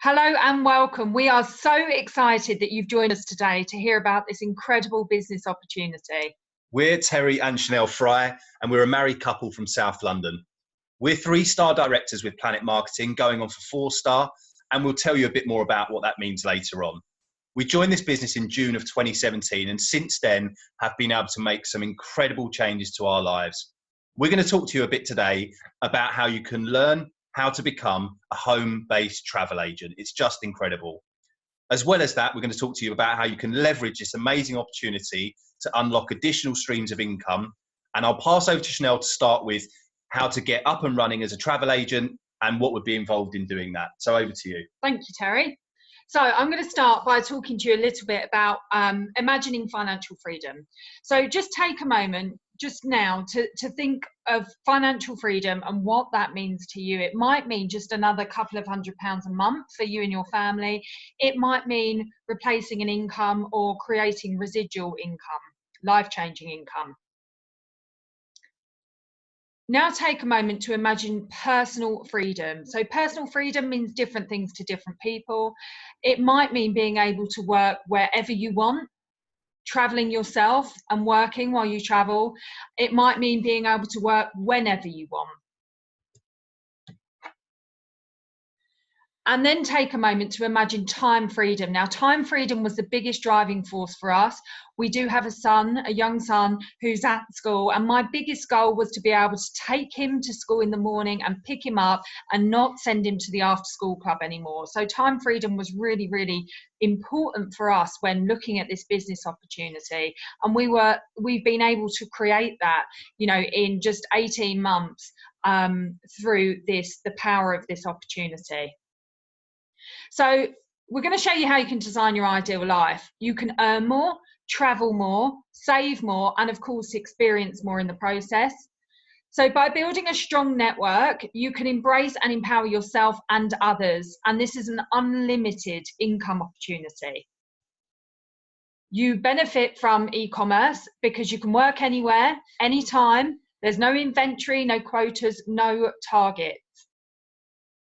Hello and welcome. We are so excited that you've joined us today to hear about this incredible business opportunity. We're Terry and Chanel Fry, and we're a married couple from South London. We're 3-star directors with Planet Marketing, going on for 4-star, and we'll tell you a bit more about what that means later on. We joined this business in June of 2017, and since then have been able to make some incredible changes to our lives. We're going to talk to you a bit today about how you can learn how to become a home-based travel agent. It's just incredible. As well as that, we're going to talk to you about how you can leverage this amazing opportunity to unlock additional streams of income. And I'll pass over to Chanel to start with how to get up and running as a travel agent and what would be involved in doing that. So over to you. Thank you, Terry. So I'm going to start by talking to you a little bit about imagining financial freedom. So just take a moment just now to think of financial freedom and what that means to you. It might mean just another couple of £100 a month for you and your family. It might mean replacing an income or creating residual income, life-changing income. Now take a moment to imagine personal freedom. So personal freedom means different things to different people. It might mean being able to work wherever you want, traveling yourself and working while you travel. It might mean being able to work whenever you want. And then take a moment to imagine time freedom. Now, time freedom was the biggest driving force for us. We do have a son, a young son, who's at school, and my biggest goal was to be able to take him to school in the morning and pick him up and not send him to the after-school club anymore. So time freedom was really, really important for us when looking at this business opportunity. And we've been able to create that, in just 18 months through the power of this opportunity. So we're going to show you how you can design your ideal life. You can earn more, travel more, save more, and of course, experience more in the process. So by building a strong network, you can embrace and empower yourself and others. And this is an unlimited income opportunity. You benefit from e-commerce because you can work anywhere, anytime. There's no inventory, no quotas, no targets.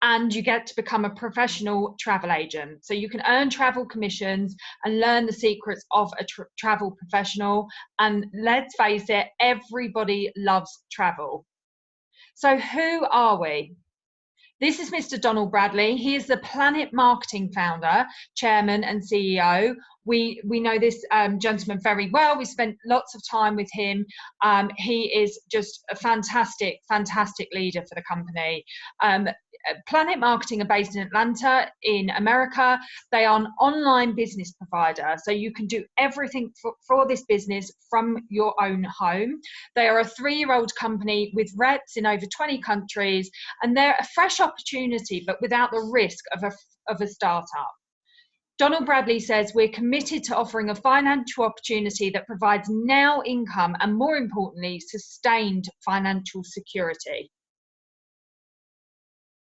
And you get to become a professional travel agent. So you can earn travel commissions and learn the secrets of a travel professional. And let's face it, everybody loves travel. So who are we? This is Mr. Donald Bradley. He is the Planet Marketing founder, chairman and CEO. We know this gentleman very well. We spent lots of time with him. He is just a fantastic, fantastic leader for the company. Planet Marketing are based in Atlanta in America. They are an online business provider. So you can do everything for this business from your own home. They are a 3-year-old company with reps in over 20 countries, and they're a fresh opportunity, but without the risk of a startup. Donald Bradley says we're committed to offering a financial opportunity that provides now income and, more importantly, sustained financial security.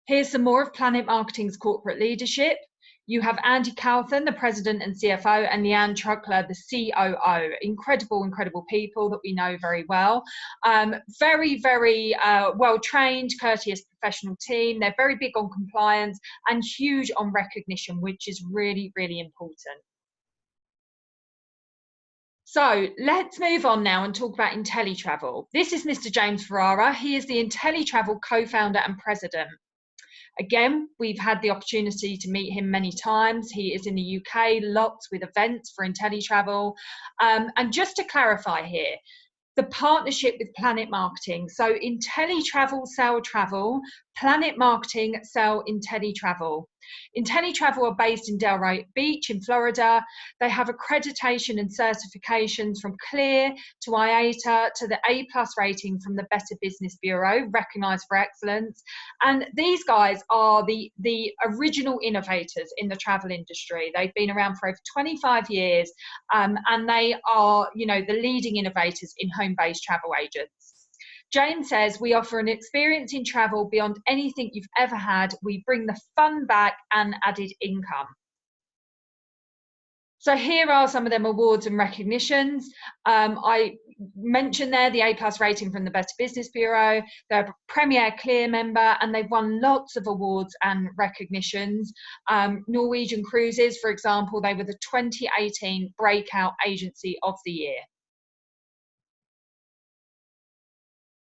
Here's some more of Planet Marketing's corporate leadership. You have Andy Calthorn, the president and CFO, and Leanne Truckler, the COO. Incredible, incredible people that we know very well. Very, very well-trained, courteous, professional team. They're very big on compliance and huge on recognition, which is really, really important. So let's move on now and talk about IntelliTravel. This is Mr. James Ferrara. He is the IntelliTravel co-founder and president. Again, we've had the opportunity to meet him many times. He is in the UK, lots with events for IntelliTravel. And just to clarify here, the partnership with Planet Marketing. So IntelliTravel sell travel, Planet Marketing sell IntelliTravel. IntelliTravel are based in Delray Beach in Florida. They have accreditation and certifications from CLEAR to IATA to the A+ rating from the Better Business Bureau, recognized for excellence. And these guys are the original innovators in the travel industry. They've been around for over 25 years, and they are, the leading innovators in home-based travel agents. James says, we offer an experience in travel beyond anything you've ever had. We bring the fun back and added income. So here are some of them awards and recognitions. I mentioned there the A+ rating from the Better Business Bureau. They're a Premier Clear member, and they've won lots of awards and recognitions. Norwegian Cruises, for example, they were the 2018 Breakout Agency of the Year.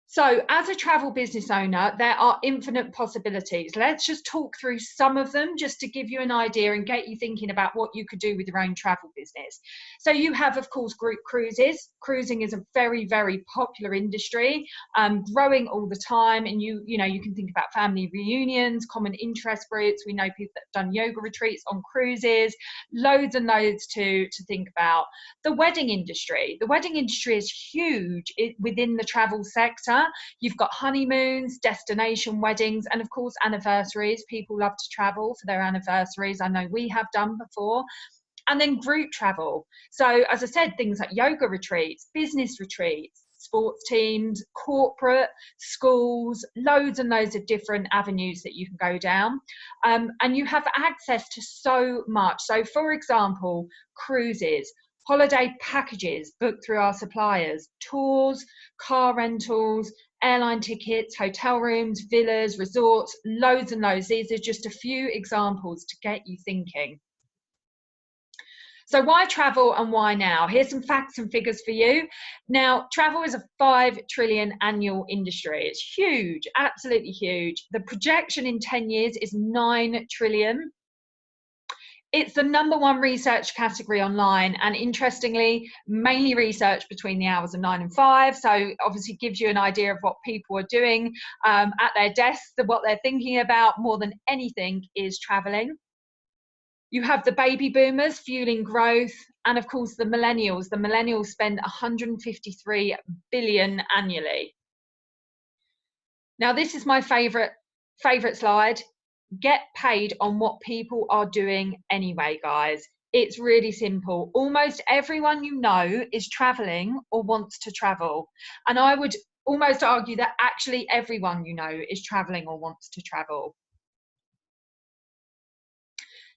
So as a travel business owner, there are infinite possibilities. Let's just talk through some of them just to give you an idea and get you thinking about what you could do with your own travel business. So you have, of course, group cruises. Cruising is a very, very popular industry, growing all the time. And you know, you can think about family reunions, common interest groups. We know people that have done yoga retreats on cruises, loads and loads to think about. The wedding industry. The wedding industry is huge within the travel sector. You've got honeymoons, destination weddings, and of course anniversaries. People love to travel for their anniversaries. I know we have done before. And then group travel. So as I said, things like yoga retreats, business retreats, sports teams, corporate, schools, loads and loads of different avenues that you can go down. And you have access to so much. So for example, cruises, holiday packages booked through our suppliers, tours, car rentals, airline tickets, hotel rooms, villas, resorts, loads and loads. These are just a few examples to get you thinking. So why travel and why now? Here's some facts and figures for you. Now, travel is a 5 trillion annual industry. It's huge, absolutely huge. The projection in 10 years is 9 trillion. It's the #1 research category online, and interestingly, mainly research between the hours of 9 and 5. So obviously gives you an idea of what people are doing at their desks, what they're thinking about more than anything is traveling. You have the baby boomers fueling growth, and of course the millennials. The millennials spend 153 billion annually. Now this is my favorite slide. Get paid on what people are doing anyway, guys. It's really simple. Almost everyone you know is traveling or wants to travel. And I would almost argue that actually everyone you know is traveling or wants to travel.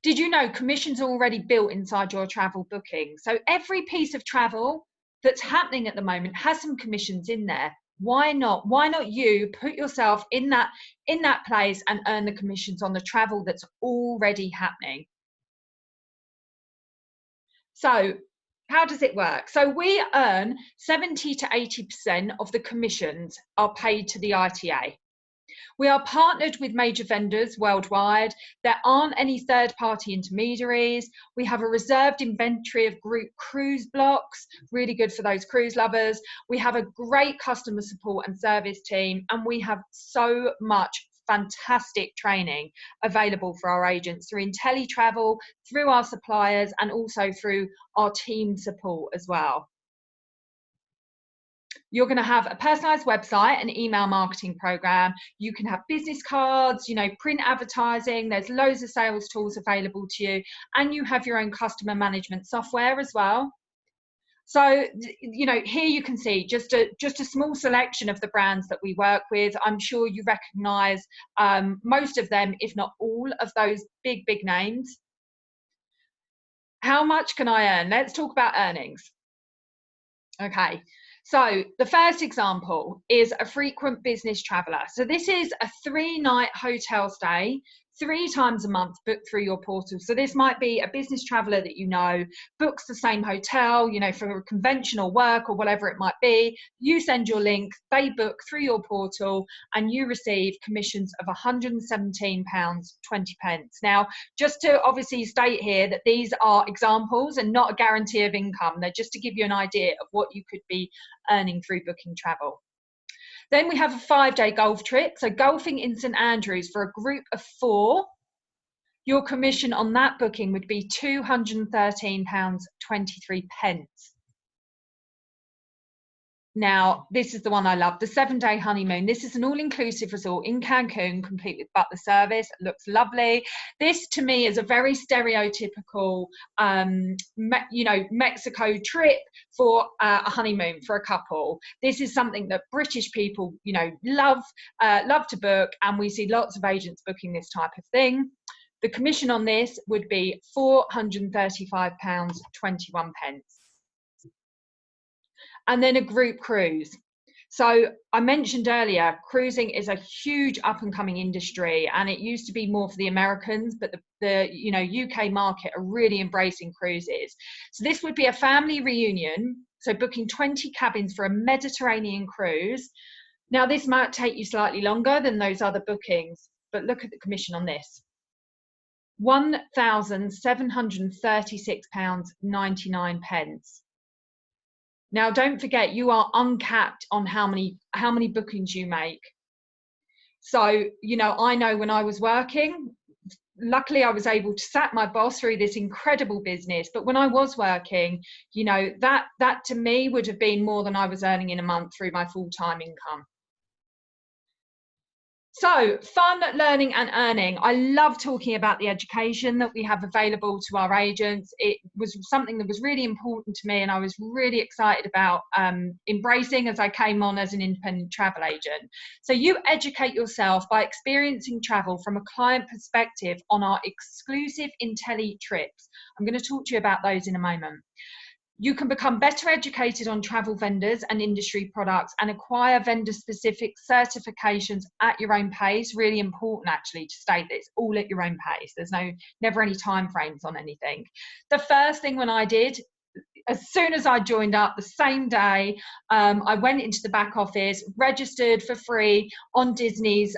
Did you know commissions are already built inside your travel booking? So every piece of travel that's happening at the moment has some commissions in there. Why not? Why not you put yourself in that place and earn the commissions on the travel that's already happening? So how does it work? So we earn 70 to 80% of the commissions are paid to the ITA. We are partnered with major vendors worldwide. There aren't any third-party intermediaries. We have a reserved inventory of group cruise blocks, really good for those cruise lovers. We have a great customer support and service team, and we have so much fantastic training available for our agents through IntelliTravel, through our suppliers, and also through our team support as well. You're going to have a personalized website and email marketing program. You can have business cards, you know, print advertising. There's loads of sales tools available to you, and you have your own customer management software as well. So, you know, here you can see just a small selection of the brands that we work with. I'm sure you recognize most of them, if not all of those big names. How much can I earn? Let's talk about earnings. Okay. So the first example is a frequent business traveler. So this is a 3-night hotel stay, 3 times a month booked through your portal. So this might be a business traveler that you know, books the same hotel, you know, for conventional work or whatever it might be. You send your link, they book through your portal, and you receive commissions of £117.20. Now, just to obviously state here that these are examples and not a guarantee of income. They're just to give you an idea of what you could be earning through booking travel. Then we have a 5-day golf trip. So golfing in St Andrews for a group of 4, your commission on that booking would be £213.23. Now, this is the one I love, the 7-day honeymoon. This is an all-inclusive resort in Cancun, complete with butler service. It looks lovely. This, to me, is a very stereotypical, you know, Mexico trip for a honeymoon for a couple. This is something that British people, you know, love to book, and we see lots of agents booking this type of thing. The commission on this would be £435.21. And then a group cruise. So I mentioned earlier, cruising is a huge up and coming industry, and it used to be more for the Americans, but the UK market are really embracing cruises. So this would be a family reunion, so booking 20 cabins for a Mediterranean cruise. Now this might take you slightly longer than those other bookings, but look at the commission on this. £1,736.99. Now, don't forget, you are uncapped on how many bookings you make. So, I know when I was working, luckily I was able to sack my boss through this incredible business. But when I was working, that to me would have been more than I was earning in a month through my full-time income. So, fun, learning and earning. I love talking about the education that we have available to our agents. It was something that was really important to me, and I was really excited about embracing as I came on as an independent travel agent. So you educate yourself by experiencing travel from a client perspective on our exclusive IntelliTrips. I'm going to talk to you about those in a moment. You can become better educated on travel vendors and industry products and acquire vendor-specific certifications at your own pace. Really important, actually, to state that it's all at your own pace. There's never any time frames on anything. The first thing when I did, as soon as I joined up, the same day, I went into the back office, registered for free on Disney's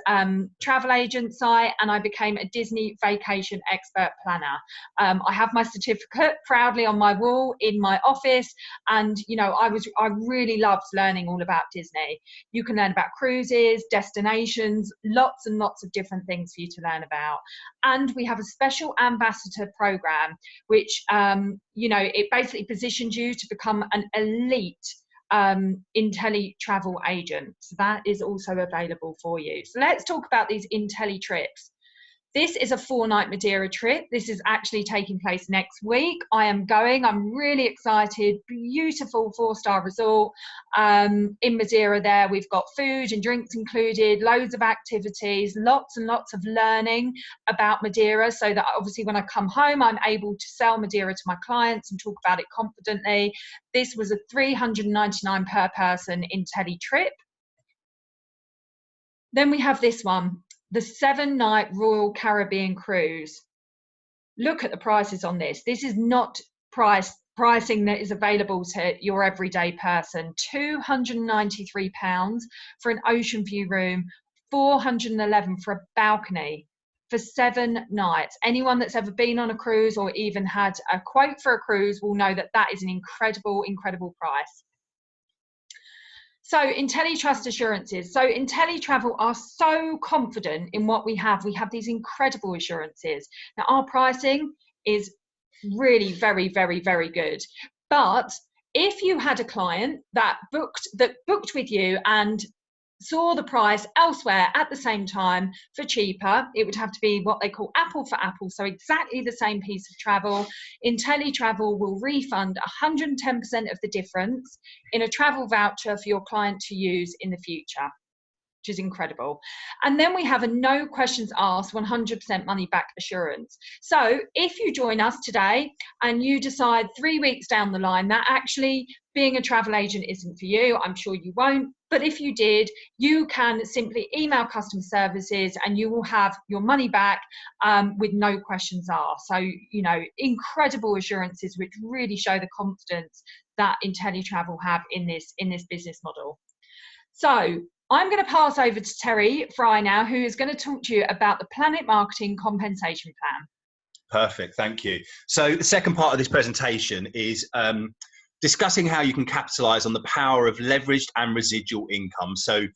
travel agent site, and I became a Disney vacation expert planner. I have my certificate proudly on my wall in my office, and I really loved learning all about Disney. You can learn about cruises, destinations, lots and lots of different things for you to learn about. And we have a special ambassador program, which it basically positions you to become an elite IntelliTravel agent. So that is also available for you. So let's talk about these IntelliTrips. This is a 4-night Madeira trip. This is actually taking place next week. I am going. I'm really excited. Beautiful 4-star resort in Madeira there. We've got food and drinks included, loads of activities, lots and lots of learning about Madeira, so that obviously when I come home, I'm able to sell Madeira to my clients and talk about it confidently. This was a $399 per person IntelliTrip. Then we have this one, the 7-night Royal Caribbean cruise. Look at the prices on this. This is not pricing that is available to your everyday person. £293 for an ocean view room, $411 for a balcony for 7 nights. Anyone that's ever been on a cruise or even had a quote for a cruise will know that that is an incredible, incredible price. So IntelliTrust assurances. So IntelliTravel are so confident in what we have. We have these incredible assurances. Now our pricing is really very, very, very good. But if you had a client that booked with you and saw the price elsewhere at the same time for cheaper, it would have to be what they call apple for apple, so exactly the same piece of travel. IntelliTravel will refund 110% of the difference in a travel voucher for your client to use in the future, which is incredible. And then we have a no questions asked 100% money back assurance. So if you join us today and you decide 3 weeks down the line that actually being a travel agent isn't for you, I'm sure you won't, but if you did, you can simply email customer services and you will have your money back with no questions asked. So, incredible assurances which really show the confidence that IntelliTravel have in this business model. So I'm going to pass over to Terry Fry now, who is going to talk to you about the Planet Marketing Compensation Plan. Perfect, thank you. So the second part of this presentation is discussing how you can capitalize on the power of leveraged and residual income. So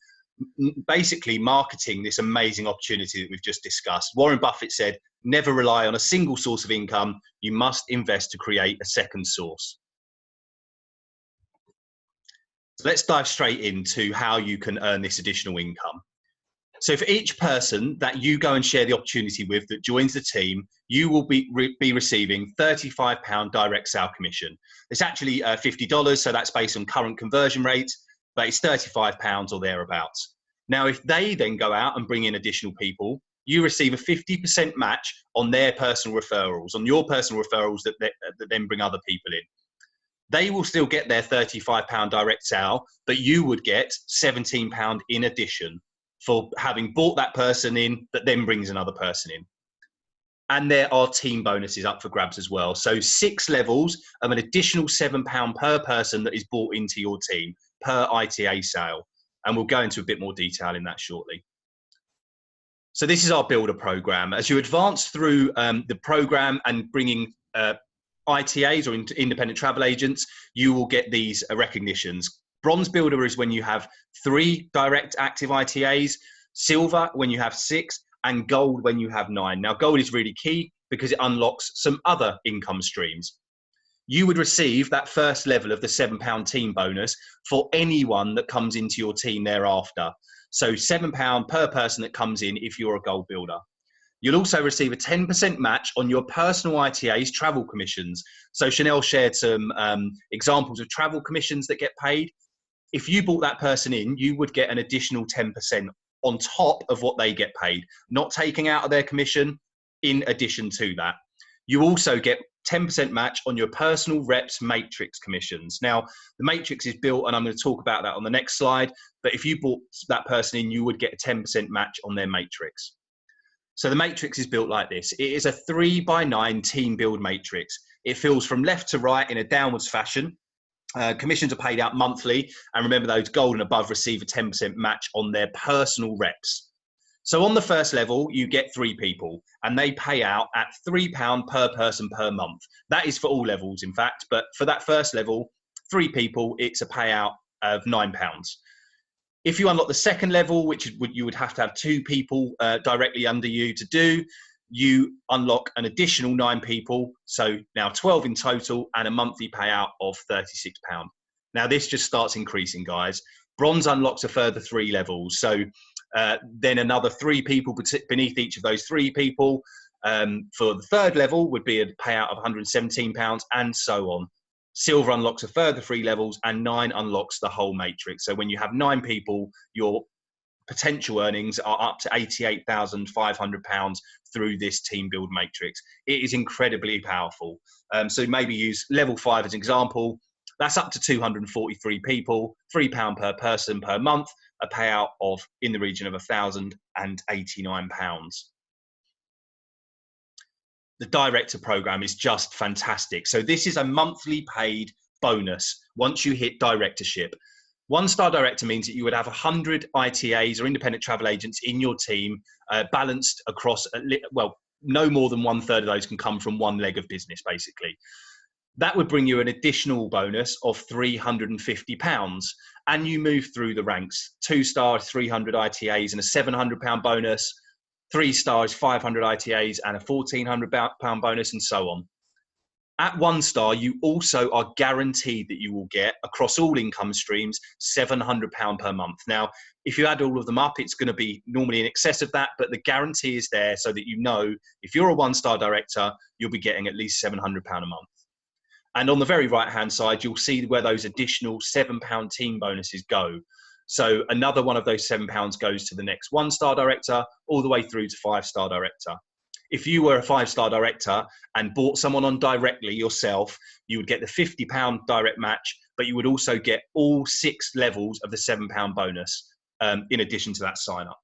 basically marketing this amazing opportunity that we've just discussed. Warren Buffett said, never rely on a single source of income. You must invest to create a second source. So let's dive straight into how you can earn this additional income. So for each person that you go and share the opportunity with that joins the team, you will be receiving £35 direct sale commission. It's actually $50, so that's based on current conversion rates, but it's £35 or thereabouts. Now, if they then go out and bring in additional people, you receive a 50% match on their personal referrals, on your personal referrals that then bring other people in. They will still get their £35 direct sale, but you would get £17 in addition for having brought that person in that then brings another person in. And there are team bonuses up for grabs as well. So 6 levels of an additional £7 per person that is brought into your team per ITA sale. And we'll go into a bit more detail in that shortly. So this is our builder program. As you advance through the program and bringing ITAs or independent travel agents, you will get these recognitions. Bronze builder is when you have 3 direct active ITAs, silver when you have 6, and gold when you have 9. Now, gold is really key because it unlocks some other income streams. You would receive that first level of the £7 team bonus for anyone that comes into your team thereafter. So £7 per person that comes in if you're a gold builder. You'll also receive a 10% match on your personal ITA's travel commissions. So Chanel shared some examples of travel commissions that get paid. If you brought that person in, you would get an additional 10% on top of what they get paid, not taking out of their commission in addition to that. You also get 10% match on your personal reps matrix commissions. Now, the matrix is built, and I'm going to talk about that on the next slide, but if you brought that person in, you would get a 10% match on their matrix. So the matrix is built like this. It is a 3x9 team build matrix. It fills from left to right in a downwards fashion. Commissions are paid out monthly, and remember, those gold and above receive a 10% match on their personal reps. So on the first level, you get 3 people, and they pay out at £3 per person per month. That is for all levels, in fact, but for that first level, 3 people, it's a payout of £9. If you unlock the second level, which you would have to have 2 people directly under you to do, you unlock an additional 9 people, so now 12 in total, and a monthly payout of £36. Now this just starts increasing, guys. Bronze unlocks a further 3 levels, so then another 3 people beneath each of those 3 people. For the third level would be a payout of £117, and so on. Silver unlocks a further 3 levels, and 9 unlocks the whole matrix. So when you have 9 people, your potential earnings are up to £88,500 through this team build matrix. It is incredibly powerful. So maybe use level 5 as an example. That's up to 243 people, £3 per person per month, a payout of in the region of £1,089. The director program is just fantastic. So this is a monthly paid bonus once you hit directorship. 1-star director means that you would have 100 ITAs or independent travel agents in your team, balanced across, well, no more than 1/3 of those can come from one leg of business, basically. That would bring you an additional bonus of £350, and you move through the ranks. 2-star, 300 ITAs and a £700 bonus. 3-star is 500 ITAs and a £1,400 bonus, and so on. At 1-star, you also are guaranteed that you will get, across all income streams, £700 per month. Now, if you add all of them up, it's going to be normally in excess of that, but the guarantee is there so that you know if you're a 1-star director, you'll be getting at least £700 a month. And on the very right-hand side, you'll see where those additional £7 team bonuses go. So another one of those £7 goes to the next 1-star director, all the way through to 5-star director. If you were a 5-star director and bought someone on directly yourself, you would get the £50 direct match, but you would also get all 6 levels of the £7 bonus in addition to that sign-up.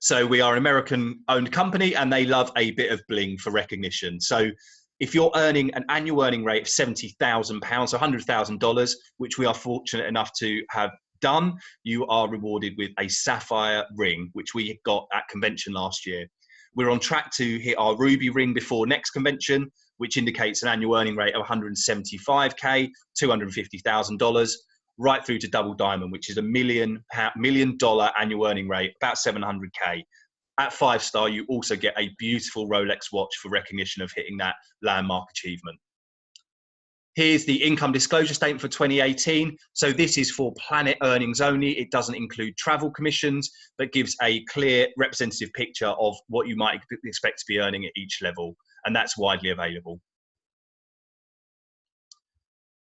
So we are an American-owned company, and they love a bit of bling for recognition. So if you're earning an annual earning rate of £70,000, $100,000, which we are fortunate enough to have done, you are rewarded with a sapphire ring, which we got at convention last year. We're on track to hit our ruby ring before next convention, which indicates an annual earning rate of $175K, $250,000, right through to double diamond, which is $1 million annual earning rate, about $700K. At 5-star, you also get a beautiful Rolex watch for recognition of hitting that landmark achievement. Here's the income disclosure statement for 2018. So this is for Planet earnings only. It doesn't include travel commissions, but gives a clear representative picture of what you might expect to be earning at each level. And that's widely available.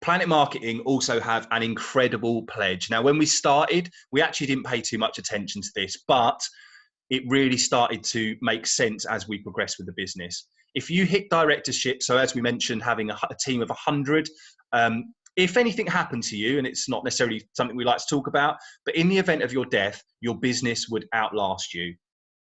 Planet Marketing also have an incredible pledge. Now, when we started, we actually didn't pay too much attention to this, but it really started to make sense as we progressed with the business. If you hit directorship, so as we mentioned, having a team of 100, if anything happened to you, and it's not necessarily something we like to talk about, but in the event of your death, your business would outlast you.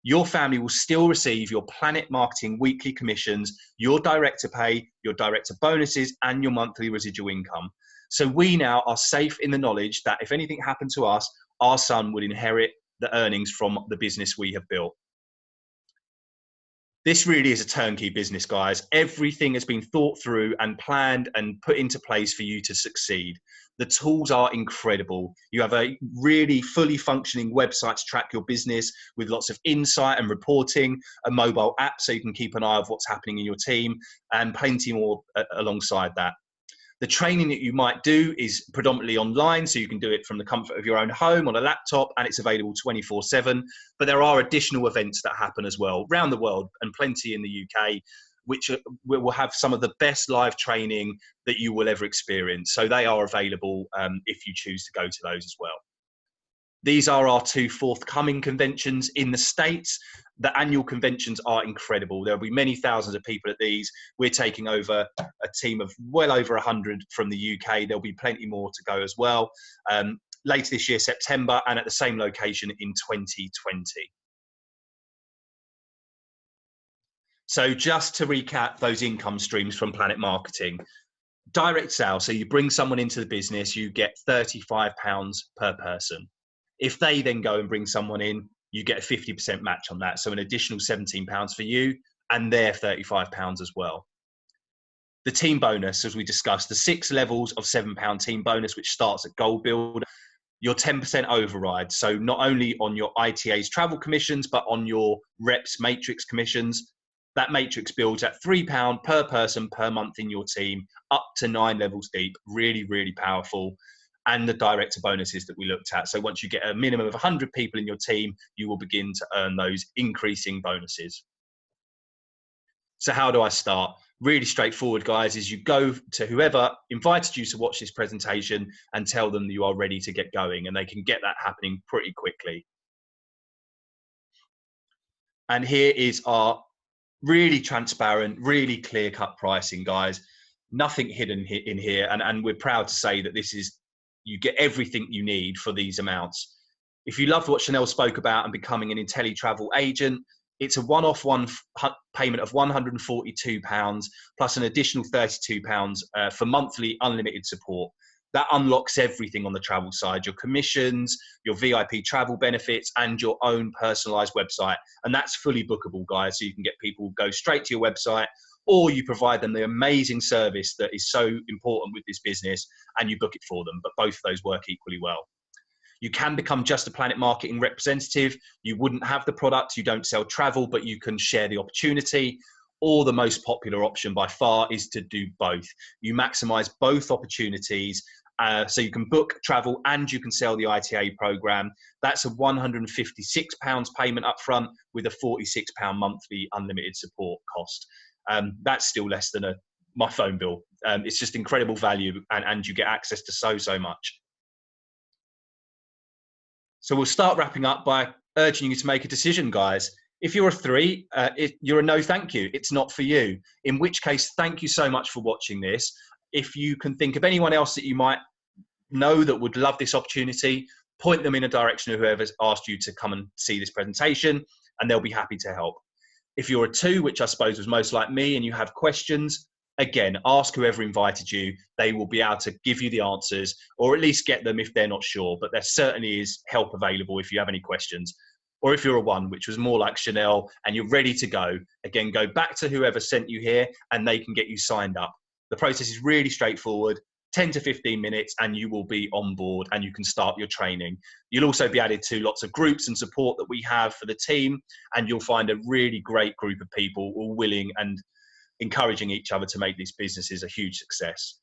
Your family will still receive your Planet Marketing weekly commissions, your director pay, your director bonuses, and your monthly residual income. So we now are safe in the knowledge that if anything happened to us, our son would inherit the earnings from the business we have built. This really is a turnkey business, guys. Everything has been thought through and planned and put into place for you to succeed. The tools are incredible. You have a really fully functioning website to track your business with lots of insight and reporting, a mobile app so you can keep an eye on what's happening in your team, and plenty more alongside that. The training that you might do is predominantly online, so you can do it from the comfort of your own home on a laptop, and it's available 24/7. But there are additional events that happen as well around the world, and plenty in the UK, which will have some of the best live training that you will ever experience. So they are available if you choose to go to those as well. These are our 2 forthcoming conventions in the States. The annual conventions are incredible. There'll be many thousands of people at these. We're taking over a team of well over 100 from the UK. There'll be plenty more to go as well. Later this year, September, and at the same location in 2020. So just to recap those income streams from Planet Marketing. Direct sales, so you bring someone into the business, you get £35 per person. If they then go and bring someone in, you get a 50% match on that. So an additional £17 for you and their £35 as well. The team bonus, as we discussed, the 6 levels of £7 team bonus, which starts at Gold Builder, your 10% override. So not only on your ITA's travel commissions, but on your reps matrix commissions. That matrix builds at £3 per person per month in your team, up to 9 levels deep. Really, really powerful. And the director bonuses that we looked at. So once you get a minimum of 100 people in your team, you will begin to earn those increasing bonuses. So how do I start? Really straightforward, guys, is you go to whoever invited you to watch this presentation and tell them that you are ready to get going, and they can get that happening pretty quickly. And here is our really transparent, really clear-cut pricing, guys. Nothing hidden in here, and we're proud to say that this is, you get everything you need for these amounts. If you loved what Chanel spoke about and becoming an IntelliTravel agent, it's a one-off payment of £142 plus an additional £32 for monthly unlimited support. That unlocks everything on the travel side, your commissions, your VIP travel benefits, and your own personalized website. And that's fully bookable, guys. So you can get people go straight to your website, or you provide them the amazing service that is so important with this business and you book it for them. But both of those work equally well. You can become just a Planet Marketing representative. You wouldn't have the product, you don't sell travel, but you can share the opportunity. Or the most popular option by far is to do both. You maximize both opportunities. So you can book travel and you can sell the ITA program. That's a £156 payment upfront with a £46 monthly unlimited support cost. That's still less than my phone bill. It's just incredible value, and you get access to so much. So we'll start wrapping up by urging you to make a decision, guys. If you're a 3, you're a no thank you. It's not for you. In which case, thank you so much for watching this. If you can think of anyone else that you might know that would love this opportunity, point them in a direction of whoever's asked you to come and see this presentation, and they'll be happy to help. If you're a 2, which I suppose was most like me, and you have questions, again, ask whoever invited you. They will be able to give you the answers, or at least get them if they're not sure. But there certainly is help available if you have any questions. Or if you're a 1, which was more like Chanel, and you're ready to go, again, go back to whoever sent you here and they can get you signed up. The process is really straightforward, 10 to 15 minutes, and you will be on board and you can start your training. You'll also be added to lots of groups and support that we have for the team, and you'll find a really great group of people all willing and encouraging each other to make these businesses a huge success.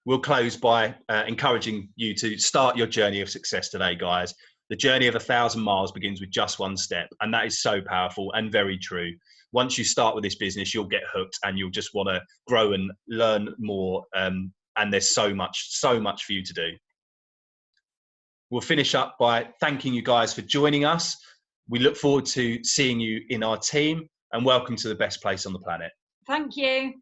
We'll close by encouraging you to start your journey of success today, guys. The journey of 1,000 miles begins with just one step, and that is so powerful and very true. Once you start with this business, you'll get hooked and you'll just want to grow and learn more, and there's so much for you to do. we'll finish up by thanking you guys for joining us. We look forward to seeing you in our team, and welcome to the best place on the planet. Thank you.